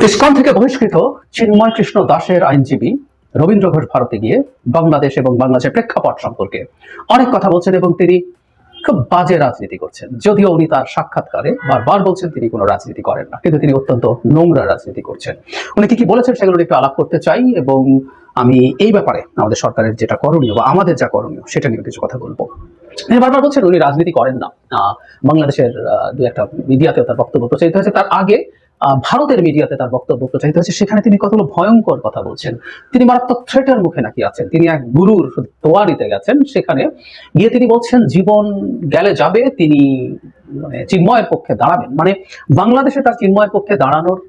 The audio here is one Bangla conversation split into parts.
ইসকন থেকে বহিষ্কৃত চিন্ময় কৃষ্ণ দাসের আইনজীবী রবীন্দ্র ঘোষ ভারতে গিয়ে বাংলাদেশ এবং বাংলাদেশের প্রেক্ষাপট সম্পর্কে অনেক কথা বলছেন এবং তিনি খুব বাজে রাজনীতি করছেন। যদিও উনি তার সাক্ষাৎকারে বারবার বলছেন তিনি কোনো রাজনীতি করেন না, কিন্তু তিনি অত্যন্ত নোংরা রাজনীতি করছেন। উনি কি বলেছেন সেগুলো একটু আলাপ করতে চাই এবং আমি এই ব্যাপারে আমাদের সরকারের যেটা করণীয় বা আমাদের যা করণীয় সেটা নিয়ে কিছু কথা বলবো। বারবার বলছেন উনি রাজনীতি করেন না। বাংলাদেশের দু একটা মিডিয়াতেও তার বক্তব্য প্রচারিত হয়েছে, তার আগে ভারতের মিডিয়াতে তার বক্তব্য প্রচারিত হয়েছে, সেখানে তিনি কতগুলো ভয়ঙ্কর কথা বলছেন। তিনি মারাত্মক থ্রেটের মুখে নাকি আছেন, তিনি এক গুরুর তোয়ারিতে গেছেন, সেখানে গিয়ে তিনি বলছেন জীবন গেলে যাবে, তিনি মানে চিন্ময়ের পক্ষে দাঁড়াবেন, মানে বাংলাদেশে তার চিন্ময়ের পক্ষে দাঁড়ানোর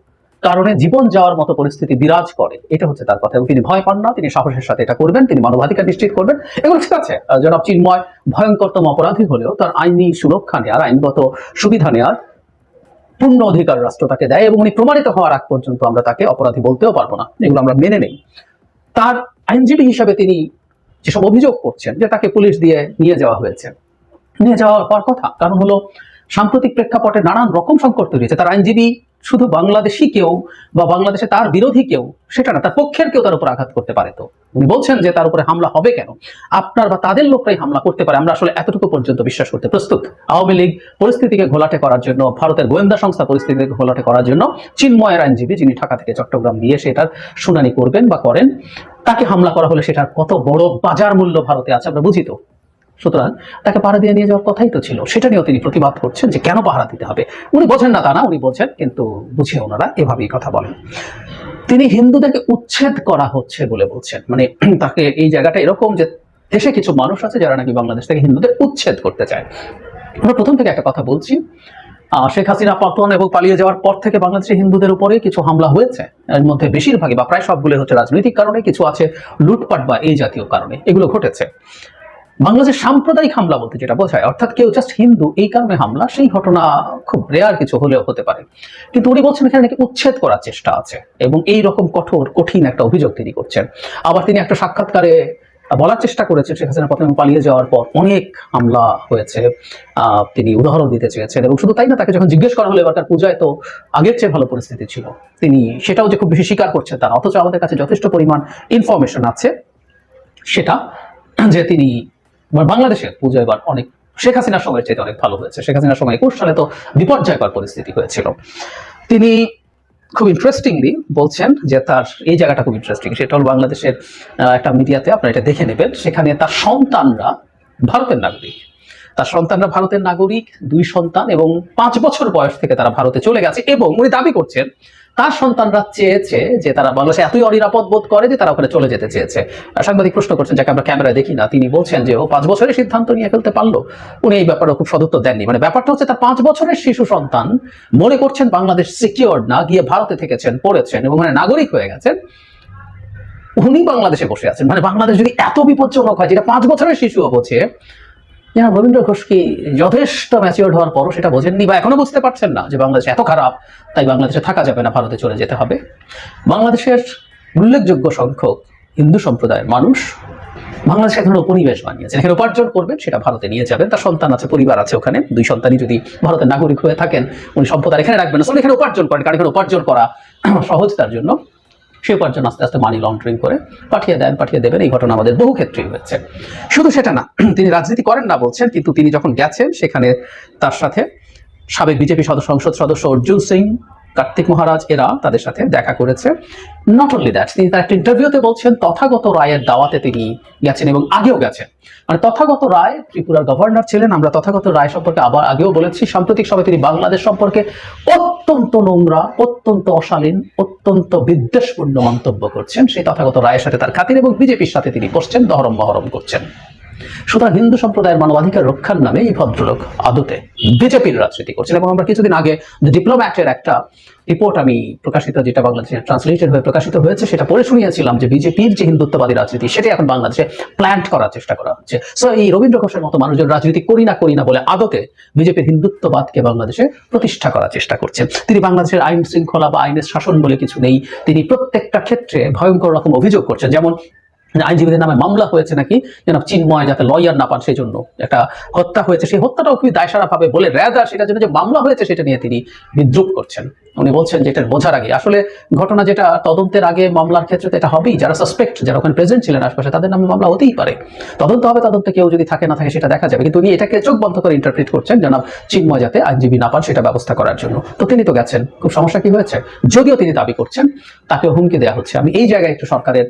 কারণে জীবন যাওয়ার মতো পরিস্থিতি বিরাজ করে, এটা হচ্ছে তার কথা। এবং তিনি ভয় পান না, তিনি সাহসের সাথে এটা করবেন, তিনি মানবাধিকার নিশ্চিত করবেন, এগুলো ঠিক আছে। জনাব চিন্ময় ভয়ঙ্করতম অপরাধী হলেও তার আইনি সুরক্ষা নেওয়ার, আইনগত সুবিধা নেওয়ার পূর্ণ অধিকার রাষ্ট্র তাকে দেয় এবং উনি প্রমাণিত হওয়ার আগ পর্যন্ত আমরা তাকে অপরাধী বলতেও পারবো না, এগুলো আমরা মেনে নেই। তার আইনজীবী হিসাবে তিনি যেসব অভিযোগ করছেন যে তাকে পুলিশ দিয়ে নিয়ে যাওয়া হয়েছে, নিয়ে যাওয়ার পর কথা কারণ হলো সাম্প্রতিক প্রেক্ষাপটে নানান রকম সংকট তৈরি হয়েছে। তার আইনজীবী শুধু বাংলাদেশি কেউ বা বাংলাদেশে তার বিরোধী কেউ সেটা না, তার পক্ষের কেউ তার উপর আঘাত করতে পারে। তো উনি বলছেন যে তার উপরে হামলা হবে কেন, আপনার বা তাদের লোকরাই হামলা করতে পারে, আমরা আসলে এতটুকু পর্যন্ত বিশ্বাস করতে প্রস্তুত। আওয়ামী লীগ পরিস্থিতিকে ঘোলাটে করার জন্য, ভারতের গোয়েন্দা সংস্থা পরিস্থিতিকে ঘোলাটে করার জন্য চিন্ময়ের আইনজীবী যিনি ঢাকা থেকে চট্টগ্রাম নিয়ে সেটার শুনানি করবেন বা করেন, তাকে হামলা করা হলে সেটার কত বড় বাজার মূল্য ভারতে আছে আমরা বুঝি তো। সুতরাং তাকে পাহারা দিয়ে নিয়ে যাওয়ার কথাই তো ছিল, সেটা নিয়েও তিনি প্রতিবাদ করছেন যে কেন পাহারা দিতে হবে। উনি বোঝেন না তা না, উনি বোঝেন, কিন্তু বুঝে ওনারা এভাবেই কথা বলেন। তিনি হিন্দুদেরকে উচ্ছেদ করা হচ্ছে বলে বলছেন, মানে তাকে এই জায়গাটা এরকম যে দেশে কিছু মানুষ আছে যারা নাকি বাংলাদেশ থেকে হিন্দুদের উচ্ছেদ করতে চায়। আমরা প্রথম থেকে একটা কথা বলছি, শেখ হাসিনা পতন এবং পালিয়ে যাওয়ার পর থেকে বাংলাদেশের হিন্দুদের উপরে কিছু হামলা হয়েছে, এর মধ্যে বেশিরভাগই বা প্রায় সবগুলো হচ্ছে রাজনৈতিক কারণে, কিছু আছে লুটপাট বা এই জাতীয় কারণে, এগুলো ঘটেছে। বাংলাদেশের সাম্প্রদায়িক হামলা বলতে যেটা বোঝায়, অর্থাৎ কেউ জাস্ট হিন্দু এই কারণে হামলা, সেই ঘটনা খুব রেয়ার কিছু হলেও হতে পারে। কিন্তু উনি বলছেন এখানে নাকি উচ্ছেদ করার চেষ্টা আছে এবং এই রকম কঠিন একটা অভিযোগ তিনি করছেন। আবার তিনি একটা সাক্ষাৎকারে বলার চেষ্টা করেছেন শেখ হাসিনা প্রথমে পালিয়ে যাওয়ার পর অনেক হামলা হয়েছে, তিনি উদাহরণ দিতে চেয়েছেন। এবং শুধু তাই না, তাকে যখন জিজ্ঞেস করা হলো এবারকার পূজায় তো আগের চেয়ে ভালো পরিস্থিতি ছিল, তিনি সেটাও যে খুব বেশি স্বীকার করছেন তা না, অথচ আমাদের কাছে যথেষ্ট পরিমাণ ইনফরমেশন আছে সেটা যে তিনি বাংলাদেশের পুজো এবার অনেক শেখ হাসিনার সময়ের চেয়ে অনেক ভালো হয়েছে। শেখ হাসিনার সময় 21 সালে তো বিপর্যয়কর পরিস্থিতি হয়েছিল। তিনি খুব ইন্টারেস্টিংলি বলছেন যে তার এই জায়গাটা খুব ইন্টারেস্টিং, সেটা হল বাংলাদেশের একটা মিডিয়াতে আপনারা এটা দেখে নেবেন, সেখানে তার সন্তানরা ভারতের নাগরিক, তার সন্তানরা ভারতের নাগরিক, 2 সন্তান এবং 5 বছর বয়স থেকে তারা ভারতে চলে গেছে। এবং উনি দাবি করছেন তার সন্তানরা চেয়েছে যে তারা বাংলাদেশে এতই অনিরাপদ বোধ করে যে তারা ওখানে চলে যেতে চেয়েছে। সাংবাদিক প্রশ্ন করছেন, যাকে আমরা ক্যামেরায় দেখি না, তিনি বলছেন যে ও 5 বছরের সিদ্ধান্ত নিয়ে ফেলতে পারলো। উনি এই ব্যাপারে খুব সদুত্তর দেননি। মানে ব্যাপারটা হচ্ছে তার 5 বছরের শিশু সন্তান মনে করছেন বাংলাদেশ সিকিউরড না, গিয়ে ভারতে থেকেছেন, পড়েছেন এবং মানে নাগরিক হয়ে গেছেন, উনি বাংলাদেশে বসে আছেন। মানে বাংলাদেশ যদি এত বিপজ্জনক হয়, যেটা 5 বছরের শিশুও বোঝে, রবীন্দ্র ঘোষ কি যথেষ্ট ম্যাচিওর হওয়ার পরও সেটা বোঝেননি বা এখনো বুঝতে পারছেন না যে বাংলাদেশ এত খারাপ, তাই বাংলাদেশে থাকা যাবে না, ভারতে চলে যেতে হবে। বাংলাদেশের উল্লেখযোগ্য সংখ্যক হিন্দু সম্প্রদায়ের মানুষ বাংলাদেশে এক ধরনের উপনিবেশ বানিয়েছেন, এখানে উপার্জন করবেন, সেটা ভারতে নিয়ে যাবেন, তার সন্তান আছে, পরিবার আছে ওখানে, 2 সন্তানই যদি ভারতের নাগরিক হয়ে থাকেন, উনি সম্পদ এখানে রাখবেন না, এখানে উপার্জন করেন, কারণ এখানে উপার্জন করা সহজ তার জন্য। সে উপার্জন আস্তে আস্তে মানি লন্ডারিং করে পাঠিয়ে দেবেন। এই ঘটনা আমাদের বহু ক্ষেত্রেই হয়েছে। শুধু সেটা না, তিনি রাজনীতি করেন না বলছেন, কিন্তু তিনি যখন গেছেন সেখানে তার সাথে সাবেক বিজেপি সংসদ সদস্য অর্জুন সিং, কার্তিক মহারাজ, এরা তাদের সাথে দেখা করেছে। নট অনলি দ্যাট, তিনি তার একটা ইন্টারভিউতে বলছেন তথাগত রায়ের দাওয়াতে তিনি গেছেন এবং আগেও গেছেন। মানে তথাগত রায় ত্রিপুরার গভর্নর ছিলেন, আমরা তথাগত রায় সম্পর্কে আবার আগেও বলেছি। সাম্প্রতিক সময়ে তিনি বাংলাদেশ সম্পর্কে অত্যন্ত নোংরা, অত্যন্ত অশালীন, অত্যন্ত বিদ্বেষপূর্ণ মন্তব্য করছেন। সেই তথাগত রায়ের সাথে তার খাতির এবং বিজেপির সাথে তিনি বসছেন, দহরম মহরম করছেন। সুতরাং হিন্দু সম্প্রদায়ের মানবাধিকার রক্ষার নামে এই ভদ্রলোক আদতে বিজেপির রাজনীতি করছেন। এবং আমরা কিছুদিন আগে ডিপ্লোম্যাটের একটা রিপোর্ট আমি প্রকাশিত, যেটা বাংলাদেশে ট্রান্সলেটেড হয়ে প্রকাশিত হয়েছে, সেটা পড়ে শুনিয়েছিলাম যে বিজেপির যে হিন্দুত্ববাদী রাজনীতি সেটা এখন বাংলাদেশে প্ল্যান্ট করার চেষ্টা করা হচ্ছে। সো এই রবীন্দ্র ঘোষের মতো মানুষজন রাজনীতি করি না বলে আদতে বিজেপির হিন্দুত্ববাদকে বাংলাদেশে প্রতিষ্ঠা করার চেষ্টা করছেন। তিনি বাংলাদেশের আইন শৃঙ্খলা বা আইনের শাসন বলে কিছু নেই, তিনি প্রত্যেকটা ক্ষেত্রে ভয়ঙ্কর রকম অভিযোগ করছেন। যেমন আইনজীবীদের নামে মামলা হয়েছে নাকি যেন চিন্ময় যাতে লয়ার না পান সেই জন্য একটা হত্যা হয়েছে, সেই হত্যাটাও খুবই দায়সারা ভাবে বলে রেদার সেটার জন্য যে মামলা হয়েছে সেটা নিয়ে তিনি বিদ্রুপ করছেন। উনি বলছেন যে এটা বোঝার আগে আসলে ঘটনা যেটা তদন্তের আগে মামলার ক্ষেত্রে তো এটা হবেই, যারা সাসপেক্ট যারা ওখানে প্রেজেন্ট ছিলেন আশপাশে তাদের নামে মামলা হতেই পারে, তদন্ত হবে, তদন্তে কেউ যদি থাকে না থাকে সেটা দেখা যাবে, কিন্তু উনি এটাকে চোখ বন্ধ করে ইন্টারপ্রিট করছেন জনাব চিন্ময় যাতে আইনজীবী না পান সেটা ব্যবস্থা করার জন্য। তো তিনি তো গেছেন, খুব সমস্যা কি হয়েছে? যদিও তিনি দাবি করছেন তাকে হুমকি দেওয়া হচ্ছে। আমি এই জায়গায় একটু সরকারের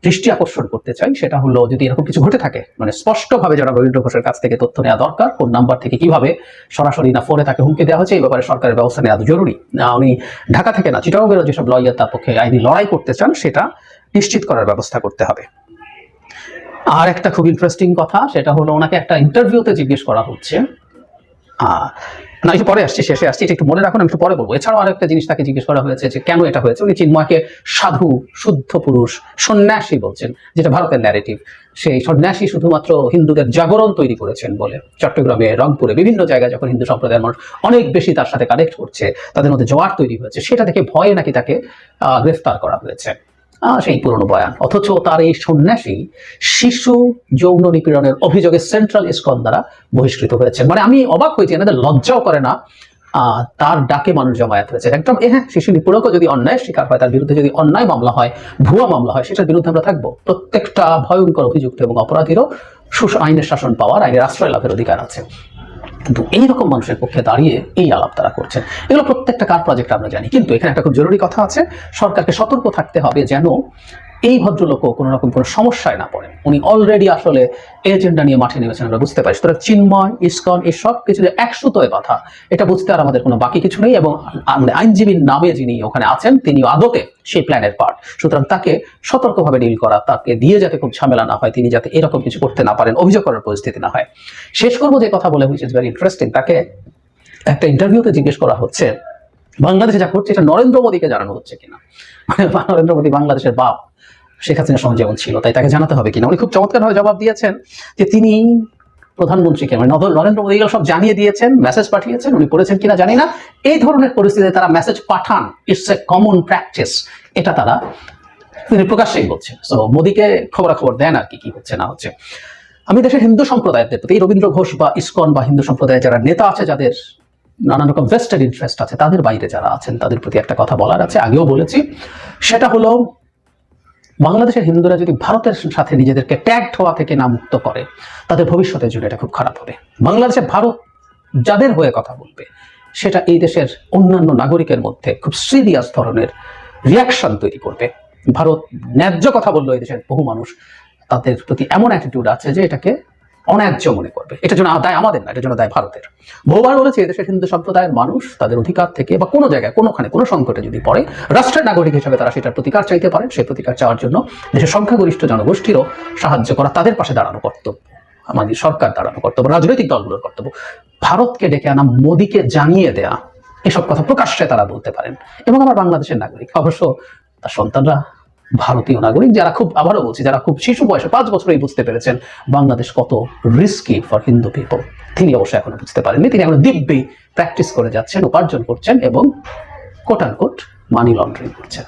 দৃষ্টি আকর্ষণ করতে চাই, সেটা হলো যদি এরকম কিছু ঘটে থাকে মানে স্পষ্টভাবে যারা রবীন্দ্র ঘোষের কাছ থেকে তথ্য নেওয়া দরকার, কোন নাম্বার থেকে কিভাবে সরাসরি না ফোনে তাকে হুমকি দেওয়া হয়েছে, এই ব্যাপারে সরকারের ব্যবস্থা নেওয়া জরুরি। উনি ঢাকা থেকে না চিটাগংয়ের যেসব লয়ার তার পক্ষে আইনি লড়াই করতে চান সেটা নিশ্চিত করার ব্যবস্থা করতে হবে। আর একটা খুব ইন্টারেস্টিং কথা, সেটা হলো ওনাকে একটা ইন্টারভিউতে জিজ্ঞেস করা হচ্ছে, না একটু পরে আসছি, শেষে আসছি, এটা একটু মনে রাখুন, আমি একটু পরে বলবো। এছাড়াও আরেকটা জিনিস তাকে জিজ্ঞেস করা হয়েছে যে কেন এটা হয়েছে। উনি চিন্ময়কে সাধু, শুদ্ধ পুরুষ, সন্ন্যাসী বলছেন, যেটা ভারতের ন্যারেটিভ। সেই সন্ন্যাসী শুধুমাত্র হিন্দুদের জাগরণ তৈরি করেছেন বলে চট্টগ্রামে, রংপুরে, বিভিন্ন জায়গায় যখন হিন্দু সম্প্রদায়ের মানুষ অনেক বেশি তার সাথে কানেক্ট করছে, তাদের মধ্যে জোয়ার তৈরি হয়েছে, সেটা দেখে ভয়ে নাকি তাকে গ্রেফতার করা হয়েছে। সেই পুরনো বয়ান। অথচ তার এই সন্ন্যাসী শিশু যৌন নিপীড়নের অভিযোগে সেন্ট্রাল ইসকন দ্বারা বহিষ্কৃত হয়েছে। মানে আমি অবাক হয়েছি, এনাদের লজ্জাও করে না। তার ডাকে মানুষ জমায়েত হয়েছে একদম। হ্যাঁ, শিশু নিপীড়কও যদি অন্যায় শিকার হয়, তার বিরুদ্ধে যদি অন্যায় মামলা হয়, ভুয়া মামলা হয়, সেটার বিরুদ্ধে আমরা থাকবো। প্রত্যেকটা ভয়ঙ্কর অভিযুক্ত এবং অপরাধীরও আইনের শাসন পাওয়ার, আইনের আশ্রয় লাভের অধিকার আছে। কিন্তু এইরকম মানুষের পক্ষে দাঁড়িয়ে এই আলাপ তারা করছেন, এগুলো প্রত্যেকটা কার প্রজেক্ট আমরা জানি। কিন্তু এখানে একটা খুব জরুরি কথা আছে, সরকারকে সতর্ক থাকতে হবে যেন এই ভদ্রলোকও কোনো রকম কোনো সমস্যায় না পড়েন। উনি অলরেডি আসলে এজেন্ডা নিয়ে মাঠে নেমেছেন, আমরা বুঝতে পারি। সুতরাং চিন্ময়, ইসকন, এই সব কিছু যে এক সুতোয় কথা, এটা বুঝতে আর আমাদের কোনো বাকি কিছু নেই। এবং আইনজীবীর নামে যিনি ওখানে আছেন তিনিও আদতে সেই প্ল্যানের পার্ট। সুতরাং তাকে সতর্কভাবে ডিল করা, তাকে দিয়ে যাতে খুব ঝামেলা না হয়, তিনি যাতে এরকম কিছু করতে না পারেন, অভিযোগ করার পরিস্থিতি না হয়। শেষ করবো যে কথা বলে, হুইচ ইজ ভেরি ইন্টারেস্টিং। তাকে একটা ইন্টারভিউতে জিজ্ঞেস করা হচ্ছে বাংলাদেশে যা করছে এটা নরেন্দ্র মোদীকে জানানো হচ্ছে কিনা। মানে নরেন্দ্র মোদী বাংলাদেশের বাপ, শেখ হাসিনার সময় যেমন ছিল, তাই তাকে জানাতে হবে কিনা। উনি খুব চমৎকারভাবে জবাব দিয়েছেন যে তিনি প্রধানমন্ত্রীকে, মানে নরেন্দ্র মোদী সব জানিয়ে দিয়েছেন, মেসেজ পাঠিয়েছেন, উনি পড়েছেন কিনা জানি না। এই ধরনের পরিস্থিতিতে তারা মেসেজ পাঠান, ইটস এ কমন প্র্যাকটিস, এটা তারা তিনি প্রকাশ্যেই বলছেন। সো মোদীকে খবরাখবর দেন আর কি হচ্ছে না হচ্ছে। আমি দেশের হিন্দু সম্প্রদায়ের প্রতি, রবীন্দ্র ঘোষ বা ইসকন বা হিন্দু সম্প্রদায়ের যারা নেতা আছে, যাদের নানান রকম ভেস্টেড ইন্টারেস্ট আছে, তাদের বাইরে যারা আছেন তাদের প্রতি একটা কথা বলার আছে, আগেও বলেছি। সেটা হলো বাংলাদেশের হিন্দুরা যদি ভারতের সাথে নিজেদেরকে ট্যাগড হওয়া থেকে না মুক্ত করে, তাদের ভবিষ্যতের জন্য এটা খুব খারাপ হবে। বাংলাদেশে ভারত যাদের হয়ে কথা বলবে, সেটা এই দেশের অন্যান্য নাগরিকের মধ্যে খুব সিরিয়াস ধরনের রিয়াকশন তৈরি করবে। ভারত ন্যায্য কথা বললো, এই দেশের বহু মানুষ তাদের প্রতি এমন অ্যাটিটিউড আছে যে এটাকে অন্যায্য মনে করবে। এটার জন্য দায় আমাদের না, এটার জন্য দায় ভারতের। বহুবার বলেছি, এদেশের হিন্দু সম্প্রদায়ের মানুষ তাদের অধিকার থেকে বা কোনো জায়গায় কোনোখানে কোনো সংকটে যদি পড়ে, রাষ্ট্রের নাগরিক হিসেবে তারা সেটার প্রতিকার চাইতে পারেন। সেই প্রতিকার চাওয়ার জন্য দেশের সংখ্যাগরিষ্ঠ জনগোষ্ঠীরও সাহায্য করা, তাদের পাশে দাঁড়ানো কর্তব্য, আমাদের সরকার দাঁড়ানো কর্তব্য, রাজনৈতিক দলগুলোর কর্তব্য। ভারতকে ডেকে আনা, মোদীকে জানিয়ে দেয়া, এসব কথা প্রকাশ্যে তারা বলতে পারেন। এবং আমার বাংলাদেশের নাগরিক, অবশ্য তার সন্তানরা ভারতীয় নাগরিক, যারা খুব, আবারও বলছি, যারা খুব শিশু বয়সে 5 বছরেই বুঝতে পেরেছেন বাংলাদেশ কত রিস্কি ফর হিন্দু পিপল। তিনি অবশ্যই এখনো বুঝতে পারেননি, তিনি এখনো দিব্যি প্র্যাকটিস করে যাচ্ছেন, উপার্জন করছেন এবং কোট আনকোট মানি লন্ডারিং করছেন।